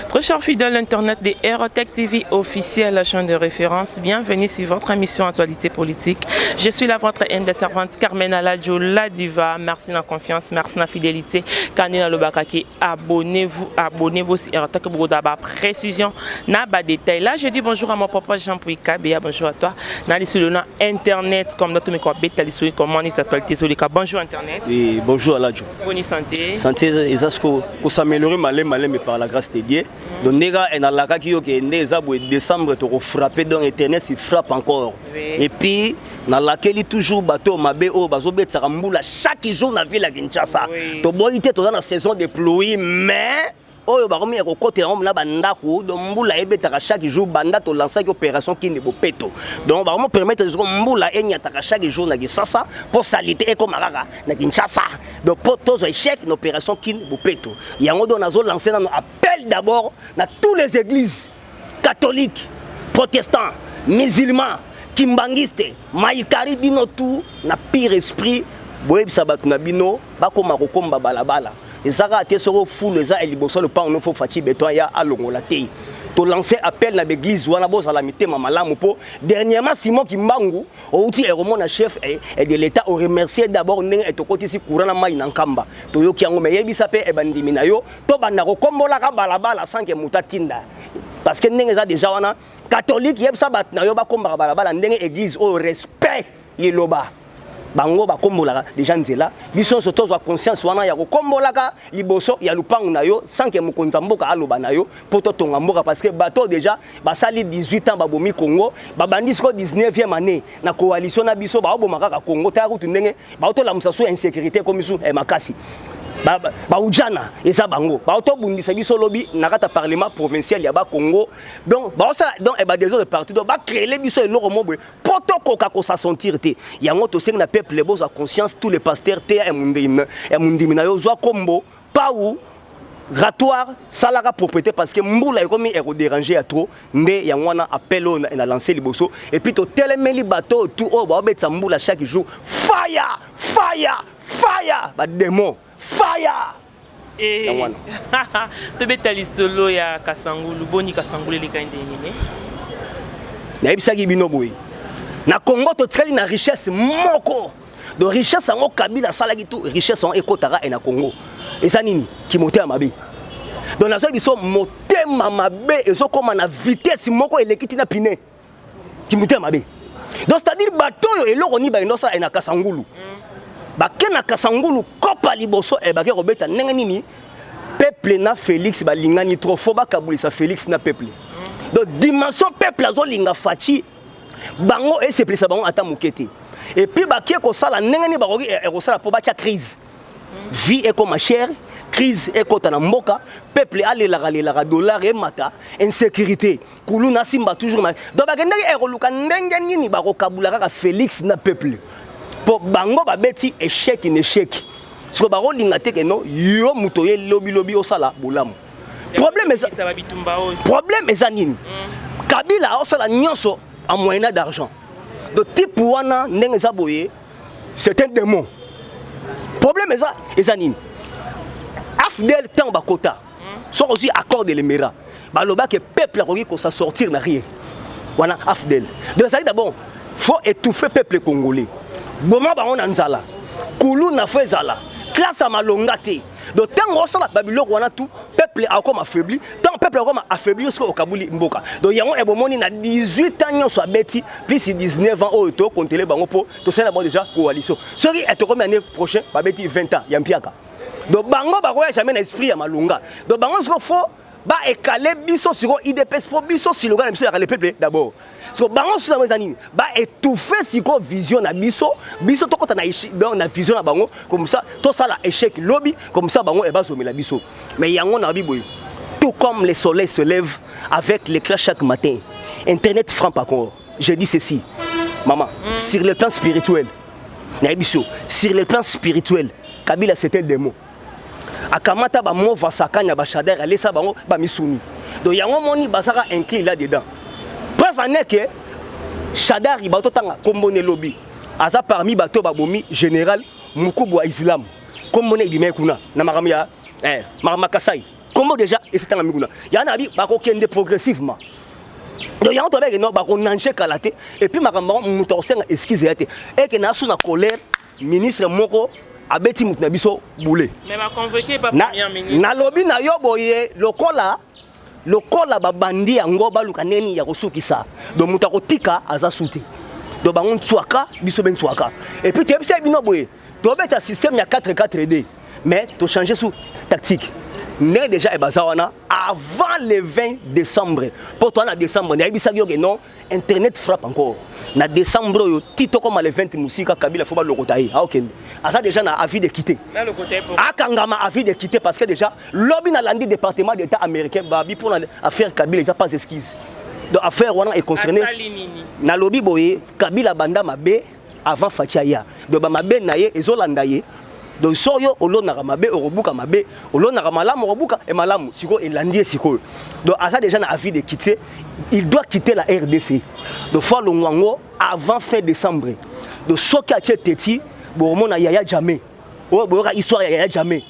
Très chers fidèles Internet des Aérotech TV officielle, la chaîne de référence, bienvenue sur votre émission Actualité politique. Je suis votre humble servante Carmen Aladjo, la diva. Merci de la confiance, merci de la fidélité. Kanina Lobakaki, abonnez-vous sur Aérotech pour d'avoir précision, n'a pas détail. Là, je dis bonjour à mon papa Jean-Pouy Kabea, bonjour à toi. Dans le nom Internet, comme notre micro bêta, comment les actualités sur les cas. Bonjour Internet. Oui, bonjour Aladjo. Bonne santé. Santé, est-ce que s'améliorer malin, mais par la grâce de Dieu. Donc, nègres et dans la qui est décembre, tu as frappé dans Internet, il frappe encore. Oui. Et puis, dans laquelle toujours bateau, ma BO, bazobe, tsaramboula, chaque jour dans la ville à Kinshasa. Tu as été dans la saison de pluie, mais. Oh, baromi est au côté de la bandako, donc Mboula est chaque jour banda to lancer une opération qui n'est pas péto. Donc baromi permettre que Mboula ait chaque jour na Kinshasa pour saliter comme Araga na Kinshasa. Donc pour tous les échecs une opération qui n'est pas péto. Il y a un don à lancer un appel d'abord dans toutes les églises catholiques, protestants, musulmans, kimbangistes, maïkari bino tout na pire esprit, boeb sabat na bino, bakoma kokomba balabala. Et ça a été sur fou les a eliboso le pan on faut fatiguer béton ya à longola té to lancer appel na l'église wana bosa la mité mamalamu po dernièrement Simon Kimbangu outi est mon chef et de l'état au remercier d'abord ndenge et to côté si courant na mai na nkamba to yoki yango me yebisa pe e bandimi na yo to banda ko kombola ka balabala sans que mutatinda parce que ndenge za déjà wana catholique yebisa bat na yo ba komba balabala ndenge église au respect liloba bango ba kombolaka déjà nzela biso so tozwa conscience wana ya ko kombolaka liboso ya lupangu na yo sans que mokonza mboka aloba na yo poto tonga mboka parce que bateau déjà basali 18 ans babomi Congo babandi ko 19e année na coalition na biso ba obomaka ka Congo ta kutu ndenge ba to la musaso insécurité comme isu e makasi ba ujana eza bango ba to bundisa biso lobi na kata parlement provincial ya ba Congo donc ba ça donc e ba des autres partis donc ba créer biso eloko mobwe poto koka ko sa sentir te yango to seng na peuple bozo a conscience tous les pasteurs te e mundimi na yo zo kombo pa ou ratoire salaka propriété parce que mbula ekomi eko déranger à trop nde yango na appel na lancer liboso et puis to telemeli bateau tout o ba betsa mbula chaque jour fire ba démon fire et tu betali solo ya Kasangulu boni Kasangulu les kande nini na ebisaki bino boy na Congo to tsali na richesse moko de richesse en Kabila salaki tout richesse en ekotara et na Congo et ça nini ki moté mabe donc na so biso motema mabe ezo koma na vitesse moko elekiti na pine ki moté mabe donc c'est à dire bateau yo eloko ni ba inosa na Kasangulu bakena Kasangulu kopa liboso e bake robeta ndenge nini peuple na Félix balingani trop fo bakabulisa Félix na peuple donc dimension peuple azo linga fachi bango et se plisa bango ata mukete et puis bakie ko sala ndenge ni bakoki e ko sala po bacha crise vie est comme chère crise est kota na mboka peuple alelaka dollar et mata insécurité kuluna simba toujours donc bakendaki e ko luka ndenge nini bakokabula kaka Félix na peuple pour bango babeti échec in échec ce que baro lingate que non yo mutoye lobi osala bolamu problème est anine Kabila osala nyonso en moyen d'argent de type wana ndenge za boye c'est un démon problème est anine afdel temps bakota soit aussi accord de l'émirat baloba que peuple a ko sa sortir na rien wana afdel donc ça d'abord faut étouffer peuple congolais Boma ba on anzala kulu na fezala classe à malongate donc tant osala babiloko wana tout peuple a comme affaibli tant peuple a comme affaibli au Kabuli mboka donc yango e bomoni na 18 ans nyonso abeti plus 19 ans au to compter bango po to sala bon déjà coalition sori et to comme année prochaine babeti 20 ans ya mpiaka donc bango ba koya jamais na esprit ya malonga donc bango ce qu'il faut ba écaler biso sur IDPS pour biso si le gars le peuple d'abord parce que bango sous la mezanine ba étouffer siko vision na biso to kota na vision na bango comme ça tout ça la échec lobby comme ça bango e ba somela biso mais yango na biboy tout comme le soleil se lève avec l'éclat chaque matin internet frappe encore je dis ceci maman sur le plan spirituel na biso sur le plan spirituel Kabila c'était le démon akamata ba mo vasakanya ba shader alesa bango ba misuni donc yango moni basaka inclus là dedans preuve en est que Shadari bato tanga kombone lobby aza parmi bato babomi général Mukubu wa Islam kombone idime kuna na maramia Kasai comment déjà et c'est un ami il y en a bi ba ko kende progressivement donc y a on non ba ko nanger kalaté et puis makambo muto senga excuse yate et que na sous na colère ministre moko abeti mutu na biso boulé mais ba convoqué pas premier ministre na lobi na yo boye lokola babandi yango baluka neni ya kosukisa donc mutu akotika aza souté donc bango ntwaka biso ben ntwaka et puis tu sais bino boye to beta système ya 4-4-2 mais to changer sous tactique n'est déjà ebazawana avant le 20 décembre pour toi na décembre na ebisa yo que non internet frappe encore na décembre yo tito comme le 20 musika Kabila faut ba lokotaï ah OK ça déjà na avis de quitter là le côté pour akangama avis de quitter parce que déjà lobby na landi département d'état américain babi pour affaire Kabila il a pas esquisse donc affaire wana est concerné na lobby boye Kabila banda mabe avant Fatiaya donc ba mabe na ye ezolanda ye donc soyo olona mabe orobuka mabe olona malamu orobuka et malamu siko elandi siko donc ça déjà na avis de quitter il doit quitter la RDC donc faut longwango avant fin décembre donc soki a teti bon mona Yaya Jammeh oh boka histoire ya Yaya Jammeh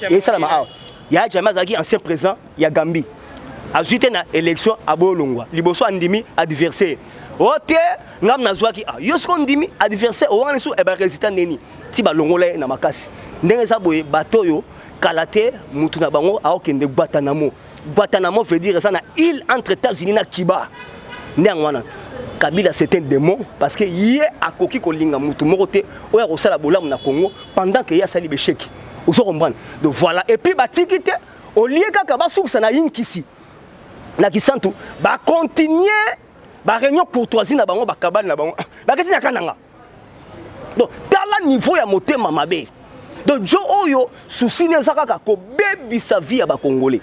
et ça la Yaya Jammeh azaki ancien président ya Gambie azuite na élection à Bolongwa liboso andimi adversaire ote ngam nazwaki yosko ndimi adversaire o wana su e ba résultat neni ti ba longola na makasi ndenge za boye batoyo kalate mutu na bango aokende Guantanamo veut dire ça na île entre États-Unis na Cuba ndangwana Kabila c'est un démon parce que yé akoki kolinga mutu morote oya kosala bolamu na Congo pendant que ya sali besheki oso comprendre donc voilà et puis batikite au lieu kaka basukisa na yinkisi na kisantu ba continuer ba réunion courtoisie na bango ba kabal na bango ba kati na kananga donc tala niveau ya motema mabe donc jo oyo souci ne zakaka ko bebisa vie ya ba congolais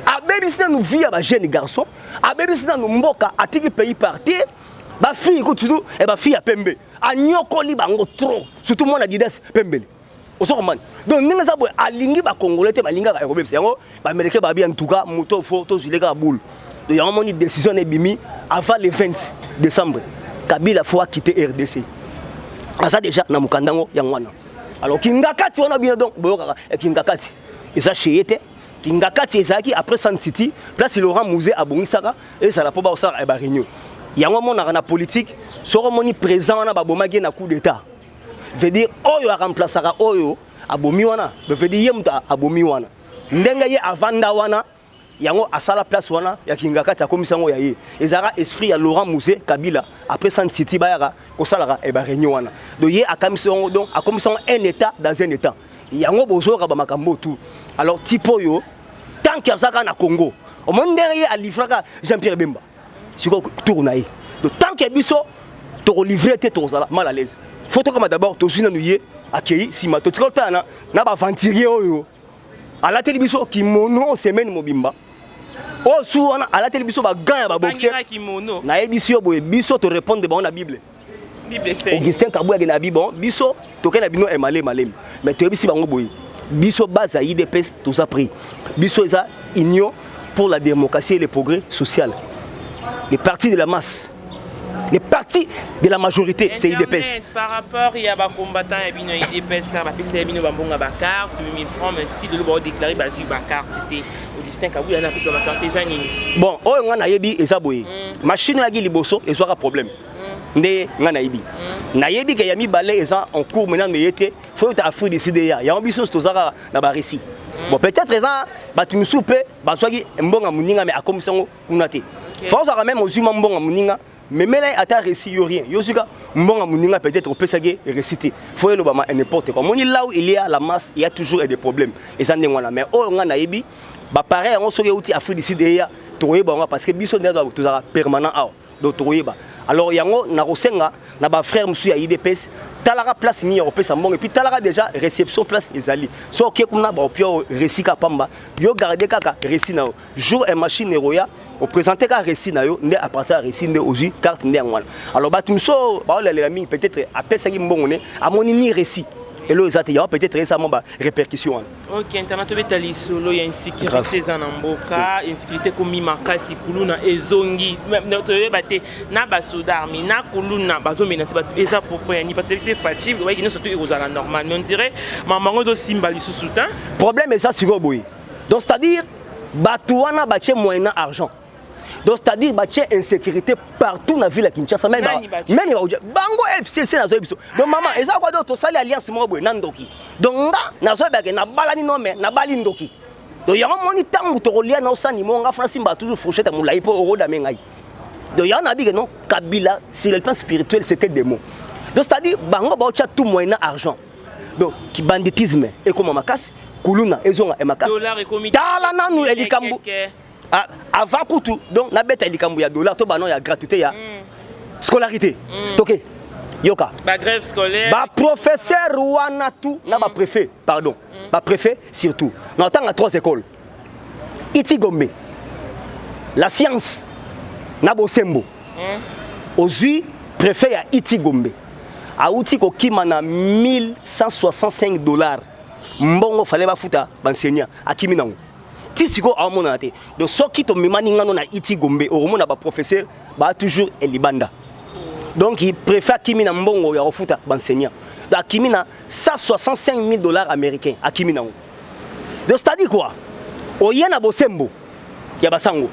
a bebisa nous vie ya ba jeune garçon a bebisa nous mboka atiki pays partir ba fille ko tudu e ba fille ya pembe a nyokoli bango trop surtout moi na didas pembele oso man donc ninga za boy alingi ba congolais te balinga ka bebisa yango ba américain ba bien en tout cas moto fo to zuleka boule donc yango moni décision ne bimi avant le 20 décembre Kabila faut quitter RDC ça déjà na mukandango yangwana alors kingakati on a bien donc boyoka kingakati eza cheyete kingakati ezaki après Sun City place Laurent Musée à Bongisaka et ça la po ba osala e ba réunion yango mona na politique soro moni présent na ba bomagi na coup d'état veut dire oyo a remplaçera oyo abomi wana veut dire yemta abomi wana ndenge ye avanda wana yango asala place wana ya kingakati akomisango ya ye ezara esprit ya Laurent Musée Kabila après Sun City bayaka kosalaka e ba réunion wana donc ye akamisango donc akomisango un état dans un état yango bozoka ba makambo tout alors tipo yo tant que ça na Congo au monde derrière a livraka Jean-Pierre Bemba siko tourna ye donc tant que biso to livrer te to sala mal à l'aise faut to comme d'abord to sina nuye akei sima to tikota na ba venturier oyo à la télévision qui mono semaine mobimba o su wana à la télévision ba gagner ba boxer na ebisio boye biso to répondre ba na Bible c'est Augustin Kabouya na Bible biso to kana bino e malé mais to ebisi bango boye biso base IDPS tout ça pris biso eza union pour la démocratie et le progrès social les partis de la masse les partis de la majorité c'est IDPS par rapport il y a ba combattant et bino IDPS car ba pesa bino bambonga ba carte 1000 francs même si de lo déclarer ba sur ba carte c'était Augustin Kabouya na pesa ba carte ezani bon oyo ngana yebi eza boye machine ya liboso ezwaka problème nde ngana yebi na yebi ke yami balé eza en cours maintenant mais yete faut ta Afrique décider ya ambition tozaka na ba récit bon peut-être eza ba tu soupe ba soki mbonga muninga mais akomisango kunate faut ça même ozuma mbonga muninga mais là ata récit yo rien yo suka mbonga muninga peut-être opesage réciter faut le ba n'importe quoi moni là où il y a la masse il y a toujours des problèmes et ça ndengwana mais o ngana yebi ba pareil on soki outi Afrique décider ya toyeba parce que biso ndeza tozaka permanent a donc toyeba alors yango na kosenga na ba frère musu ya IDPS talaka place ni européen mbongo et puis talaka déjà réception place ezali so ke kuna ba opio récit ka pamba yo garder kaka récit na jour et machine roya au présenter ka récit na yo ndé à partir récit ndé ozu carte ndé ngwana alors ba tumso ba la mi peut-être après ça ki mbongo né amoni ni récit et là il y a peut-être récemment ba répercussion OK internet betali solo ya insécurité za na mboka insécurité komi makasi kuluna ezongi to bate na basoda armée na kuluna bazomena bato eza propos ya ni parce que c'est fatigue ouais qui surtout irozala normal mais on dirait mamango do simba lisusu ta problème est ça sur boy donc c'est-à-dire Batouana bache moyen argent. Donc c'est-à-dire bache insécurité partout dans la ville de Kinshasa même bango FCC na zo biso. Donc maman eza quoi d'autre sali alliance mo boy nandoki. Donc nga na zo ba na balani no mais na bali ndoki. Donc y'a moni tangu to lia na osani mo nga France mba toujours fourchette moulai po oro da mengai. Donc y'a na bi que non Kabila sur le plan spirituel c'était des mots. Donc c'est-à-dire bango ba ocha tout moyen argent. Donc qui banditisme et comme makas kuluna ezonga e makas. Dollar et comité. Tala nanu elikambu. Avant kutu donc na bête elikambu ya dollar to banon ya gratuité ya scolarité. OK. Yoka. Ba grève scolaire. Ba professeur wana tout na ba préfet pardon. Ba préfet surtout. Dans tant à 3 écoles. Iti Gombe. La science na Bosembo. Ozu préfet ya Iti Gombe. A outi ko kimana $1165. Mbongo fallait ba futa enseignant akimi nango. Ti siko a mona te. Donc so ki to memani ngano na Iti Gombe o mona ba professeur ba toujours elibanda. Donc il préfère Kimina Mbongo ya refuta enseignant. Donc Kimina $165,000 américains à Kimina. Donc c'est-à-dire quoi? Oyena Bosembo ya basango.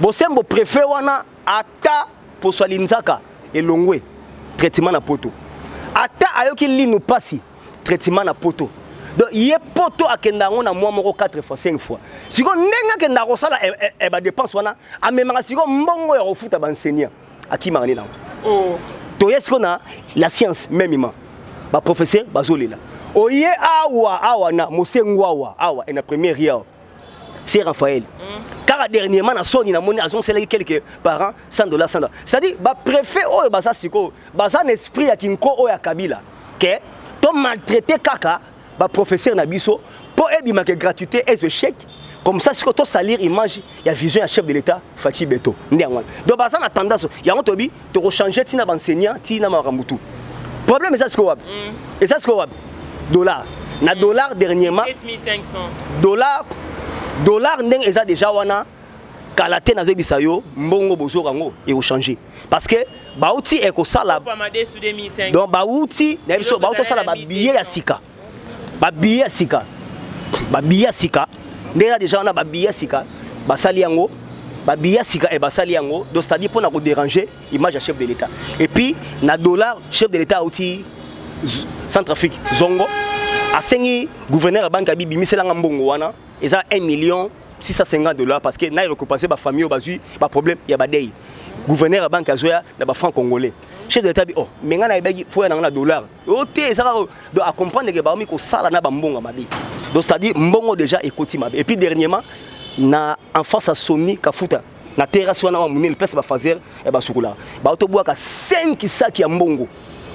Bosembo préfère wana ata posolinzaka et longwe traitement na poto. Ata ayoki linu pasi traitement na poto. Donc il y a poto akenda ngona moi moko 4 fois 5 fois. Siko ndenga kenda kosala e ba dépense wana amemanga siko mbongo ya refuta enseignant à Kimani na. Oh. Toyeskona la science même ba professeur bazolela. Oye awa na mosengwa awa en la première year. C'est Raphaël. Car dernièrement na soni na moni azon c'est quelques parents $100 100. C'est-à-dire ba préfet o baza siko baza un esprit ya kinko o ya Kabila que to maltraiter kaka ba professeur na biso pour ebima que gratuité et ce chèque. Comme ça, si tu salir image, il y a vision à chef de l'État, Fachi Beto. Donc, ça a tendance, il y a un tobi, tu vas changer, tu n'as pas enseignant, tu n'as pas ramoutou. Problème, c'est ça ce qu'on a. Et ça, ce qu'on a. Dollar. Na dollar dernièrement. 7500. Dollar, n'est déjà wana. Kalate na zebisayo, mbongo bozo rango, et au changer. Parce que, baouti est ko sala. Donc, baouti, na biso, baouti sala ba billet ya sika. Ba billet ya sika. Ba billet ya sika. Déjà déjà on a babia sika basali yango babia sika et basali yango donc c'est-à-dire pour na ko déranger image à chef de l'État et puis na dollar chef de l'État outi Centrafrique zongo a sengi gouverneur banque abi bimisela mbongo wana eza $1,650,000 parce que na récompenser ba famille bazui ba problème ya badei gouverneur banque azoya na ba franc congolais chef de l'État bi oh menga na ibagi faut na dollar oté ça donc à comprendre que ba mi ko sala na ba mbongo mabi. Donc c'est-à-dire mbongo déjà écouti mabe. Et puis dernièrement na en face à Sony Kafuta na terrasse wana wa munel pesa ba fazer e ba sukula. Ba otobuaka 5 sacs ya mbongo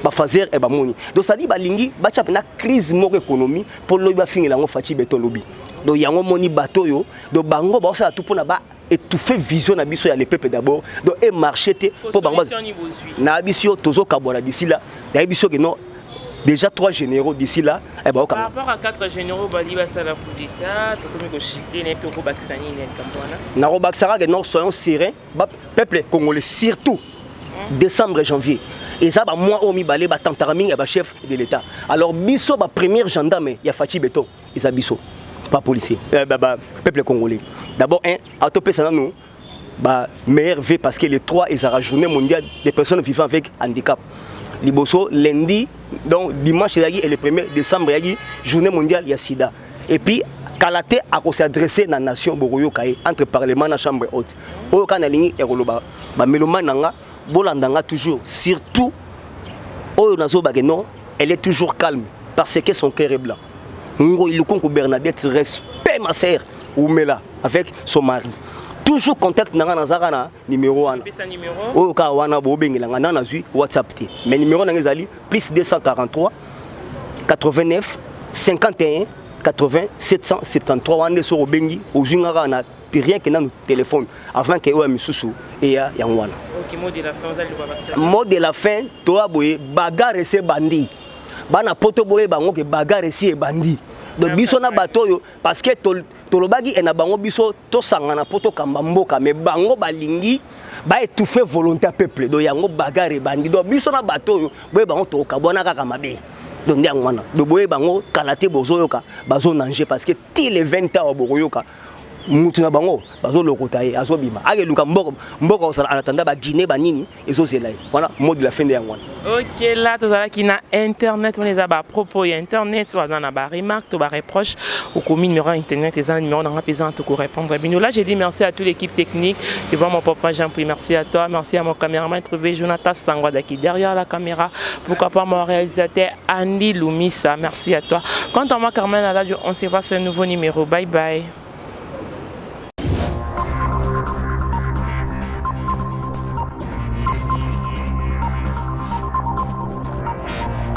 ba fazer e ba moni. Donc c'est-à-dire ba lingi ba tchap na crise moko économie pour lo ba finir lango Fachi Beto lobi. Donc yango moni bato yo donc bango ba ça tout pour na ba étouffer vision na biso ya le peuple d'abord. Donc et marché te pour bango na biso tozo kabona d'ici là. Na biso que non déjà 3 généraux d'ici là. Par rapport à 4 généraux, Baliba Sala coup d'État, soyons sereins, peuple congolais, surtout décembre et janvier. Et ça, moi, on m'a dit que chef de l'État. Alors, biso, premier gendarme, il y a Fachi Beto, ils ont biso, pas policier, peuple congolais. D'abord, à topé, ça nous, meilleur V parce que les 3, ils ont la journée mondiale des personnes vivant avec handicap. Liboso, lundi, donc dimanche et le 1er décembre, il y a journée mondiale il y a sida. Et puis, Kalate a s'adressé à la nation Boroyo Kaye entre parlement et la chambre haute. Au Kanalini et Roloba, Melomananga, Bolandanga toujours, surtout, Oyo Nazo Bageno, elle est toujours calme parce que son cœur est blanc. Ngo Ilukonko Bernadette, respect ma sœur, Oumela, avec son mari. Toujours contact nanga nazarana numéro 1. Oyo ka wana bo bengela ngana nazui WhatsApp te. Mais numéro nanga ezali plus 243 89 51 80 773 wana so bengi ozunga na rien que na téléphone avant que o misusu et ya wana. OK, mot de la fin mot de la fin to aboye bagarre c'est bandi. Bana poto boye bango ke bagarre c'est bandi. Donc biso na bato yo parce que tolobagi ena bango biso to sangana poto kamba mboka mais bango balingi ba étouffer volonté peuple do yango bagarre bandi do biso na bato yo boye bango to kabona kaka mabe donc ndango wana do boye bango kalate bozo yoka bazo nanger parce que ti les 20 ans boroyoka mutu na bango bazo lokota ye azo bima ake luka mboko osala en attendant ba Guinée ba nini ezo zela voilà mot de la fin de yango. OK, là tout ça qui na internet on les a ba propos internet soit na ba remarque to ba reproche au commis numéro internet les numéros dans pesant to répondre bino. Là j'ai dit merci à toute l'équipe technique devant mon papa Jean-Pierre, merci à toi, merci à mon caméraman trouvé Jonathan Sangwada qui derrière la caméra, pourquoi pas mon réalisateur Andy Lumisa, merci à toi. Quant à moi Carmen Aladjo, on se voit sur un nouveau numéro. Bye bye.